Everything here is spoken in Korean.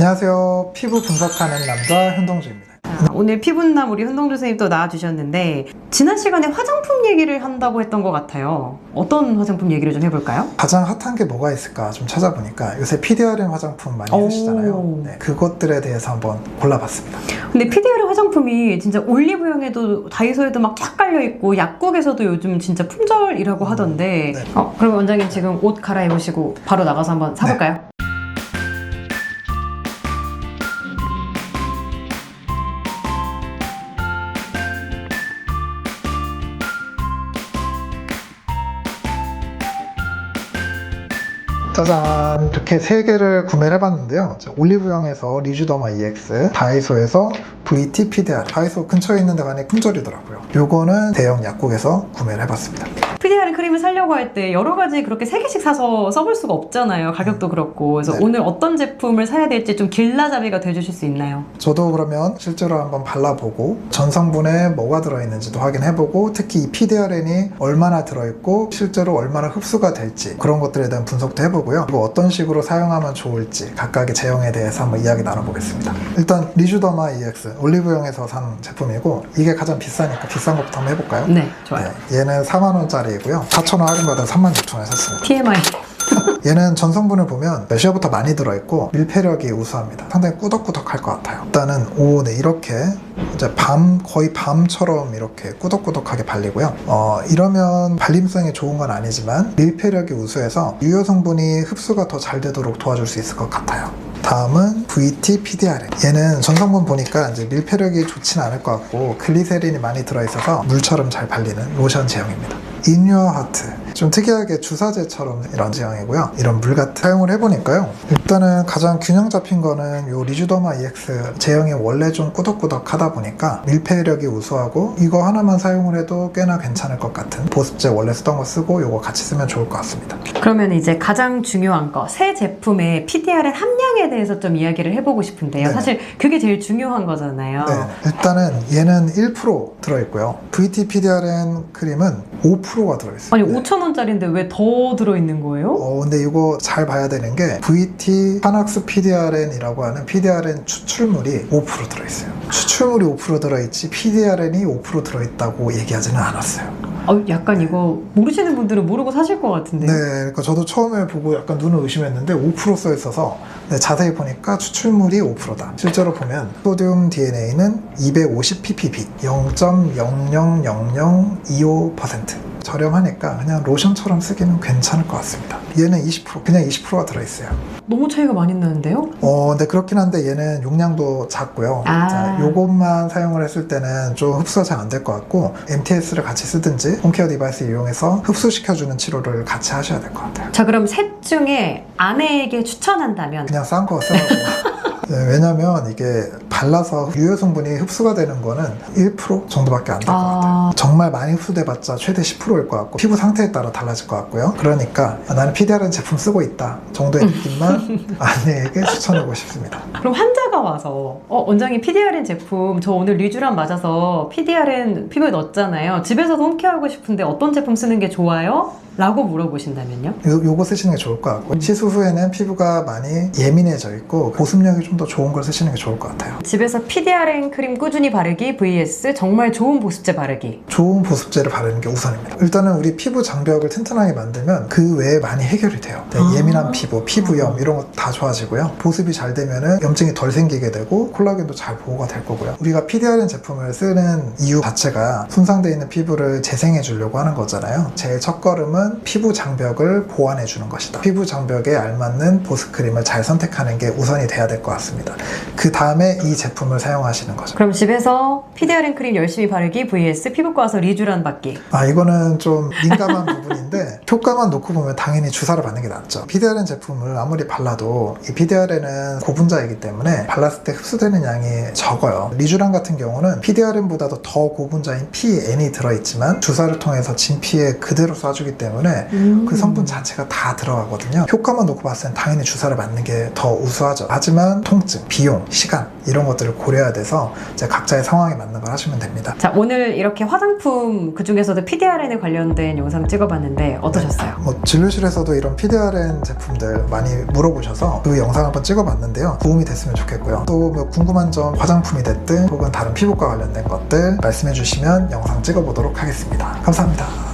안녕하세요. 피부 분석하는 남자 현동주입니다. 오늘 피부남 우리 현동주 선생님 또 나와주셨는데 지난 시간에 화장품 얘기를 한다고 했던 것 같아요. 어떤 화장품 얘기를 좀 해볼까요? 가장 핫한 게 뭐가 있을까 좀 찾아보니까 요새 PDRN 화장품 많이 쓰시잖아요. 네, 그것들에 대해서 한번 골라봤습니다. 근데 PDRN 화장품이 진짜 올리브영에도 다이소에도 막 쫙 깔려있고 약국에서도 요즘 진짜 품절이라고 하던데 네. 그럼 원장님 지금 옷 갈아입으시고 바로 나가서 한번 사볼까요? 네. 짜잔! 이렇게 3개를 구매를 해봤는데요. 올리브영에서 리쥬더마 EX, 다이소에서 VT PDR, 다이소 근처에 있는 데가 아니라 품절이더라고요. 요거는 대형 약국에서 구매를 해봤습니다. PDRN 크림을 사려고 할 때 여러 가지 그렇게 3개씩 사서 써볼 수가 없잖아요. 가격도 그렇고. 그래서 네. 오늘 어떤 제품을 사야 될지 좀 길라잡이가 돼주실 수 있나요? 저도 그러면 실제로 한번 발라보고 전 성분에 뭐가 들어있는지도 확인해보고 특히 이 PDRN이 얼마나 들어있고 실제로 얼마나 흡수가 될지 그런 것들에 대한 분석도 해보고요. 그리고 어떤 식으로 사용하면 좋을지 각각의 제형에 대해서 한번 이야기 나눠보겠습니다. 일단 리쥬더마 EX 올리브영에서 산 제품이고 이게 가장 비싸니까 비싼 것부터 한번 해볼까요? 네, 좋아요. 네, 얘는 4만원짜리이고요. 4,000원 할인받아 36,000원에 샀습니다. TMI. 얘는 전성분을 보면 메쉬어부터 많이 들어있고 밀폐력이 우수합니다. 상당히 꾸덕꾸덕할 것 같아요. 일단은 네, 이렇게 이제 거의 밤처럼 이렇게 꾸덕꾸덕하게 발리고요. 이러면 발림성이 좋은 건 아니지만 밀폐력이 우수해서 유효 성분이 흡수가 더 잘 되도록 도와줄 수 있을 것 같아요. 다음은 VT PDRN. 얘는 전성분 보니까 이제 밀폐력이 좋진 않을 것 같고 글리세린이 많이 들어있어서 물처럼 잘 발리는 로션 제형입니다. 인유어하트. 좀 특이하게 주사제처럼 이런 제형이고요. 이런 물 같은 사용을 해보니까요. 일단은 가장 균형 잡힌 거는 요 리쥬더마 EX 제형이 원래 좀 꾸덕꾸덕하다 보니까 밀폐력이 우수하고 이거 하나만 사용을 해도 꽤나 괜찮을 것 같은 보습제 원래 쓰던 거 쓰고 요거 같이 쓰면 좋을 것 같습니다. 그러면 이제 가장 중요한 거, 새 제품의 PDRN 함량에 대해서 좀 이야기를 해보고 싶은데요. 네. 사실 그게 제일 중요한 거잖아요. 네, 일단은 얘는 1% 들어있고요. VT PDRN 크림은 5%가 들어있어요. 아니 네. 5,000원짜리인데 왜 더 들어있는 거예요? 근데 이거 잘 봐야 되는 게 VT 파낙스 PDRN이라고 하는 PDRN 추출물이 5% 들어있어요. 추출물이 5% 들어있지 PDRN이 5% 들어있다고 얘기하지는 않았어요. 약간 이거 모르시는 분들은 모르고 사실 것 같은데. 네, 그러니까 저도 처음에 보고 약간 눈을 의심했는데 5% 써있어서 자세히 보니까 추출물이 5%다. 실제로 보면 소듐 DNA는 250 ppb, 0.000025%. 저렴하니까 그냥 로션처럼 쓰기는 괜찮을 것 같습니다. 얘는 20%, 그냥 20%가 들어있어요. 너무 차이가 많이 나는데요? 근데 그렇긴 한데 얘는 용량도 작고요. 자, 요것만 사용을 했을 때는 좀 흡수가 잘 안 될 것 같고 MTS를 같이 쓰든지 홈케어 디바이스 이용해서 흡수시켜주는 치료를 같이 하셔야 될 것 같아요. 자, 그럼 셋 중에 아내에게 추천한다면? 그냥 싼 거 쓰라고. 네, 왜냐면 이게 발라서 유효 성분이 흡수가 되는 거는 1% 정도밖에 안 될 것 같아요. 정말 많이 흡수돼봤자 최대 10%일 것 같고 피부 상태에 따라 달라질 것 같고요. 그러니까 나는 PDRN 제품 쓰고 있다 정도의 느낌만 아내에게 추천하고 싶습니다. 그럼 환자가 와서 원장님 PDRN 제품 저 오늘 리쥬란 맞아서 PDRN 피부에 넣었잖아요. 집에서도 홈케어하고 싶은데 어떤 제품 쓰는 게 좋아요? 라고 물어보신다면요? 요거 쓰시는 게 좋을 것 같고 시술 후에는 피부가 많이 예민해져 있고 보습력이 좀 더 좋은 걸 쓰시는 게 좋을 것 같아요. 집에서 PDRN 크림 꾸준히 바르기 vs 정말 좋은 보습제 바르기. 좋은 보습제를 바르는 게 우선입니다. 일단은 우리 피부 장벽을 튼튼하게 만들면 그 외에 많이 해결이 돼요. 예민한 피부, 피부염 이런 거 다 좋아지고요. 보습이 잘 되면은 염증이 덜 생기게 되고 콜라겐도 잘 보호가 될 거고요. 우리가 PDRN 제품을 쓰는 이유 자체가 손상되어 있는 피부를 재생해 주려고 하는 거잖아요. 제일 첫 걸음은 피부 장벽을 보완해 주는 것이다. 피부 장벽에 알맞는 보습 크림을 잘 선택하는 게 우선이 돼야 될 것 같습니다. 그 다음에 이 제품을 사용하시는 거죠. 그럼 집에서 PDRN 크림 열심히 바르기 vs 피부과 와서 리쥬란 받기. 이거는 좀 민감한 부분인데 효과만 놓고 보면 당연히 주사를 받는 게 낫죠. PDRN 제품을 아무리 발라도 이 PDRN은 고분자이기 때문에 발랐을 때 흡수되는 양이 적어요. 리쥬란 같은 경우는 PDRN보다도 더 고분자인 PN이 들어있지만 주사를 통해서 진피에 그대로 쏴주기 때문에 때문에 그 성분 자체가 다 들어가거든요. 효과만 놓고 봤을 땐 당연히 주사를 맞는 게 더 우수하죠. 하지만 통증, 비용, 시간 이런 것들을 고려해야 돼서 이제 각자의 상황에 맞는 걸 하시면 됩니다. 자, 오늘 이렇게 화장품 그중에서도 PDRN에 관련된 영상 찍어봤는데 어떠셨어요? 뭐 진료실에서도 이런 PDRN 제품들 많이 물어보셔서 그 영상 한번 찍어봤는데요. 도움이 됐으면 좋겠고요. 또 뭐 궁금한 점 화장품이 됐든 혹은 다른 피부과 관련된 것들 말씀해 주시면 영상 찍어보도록 하겠습니다. 감사합니다.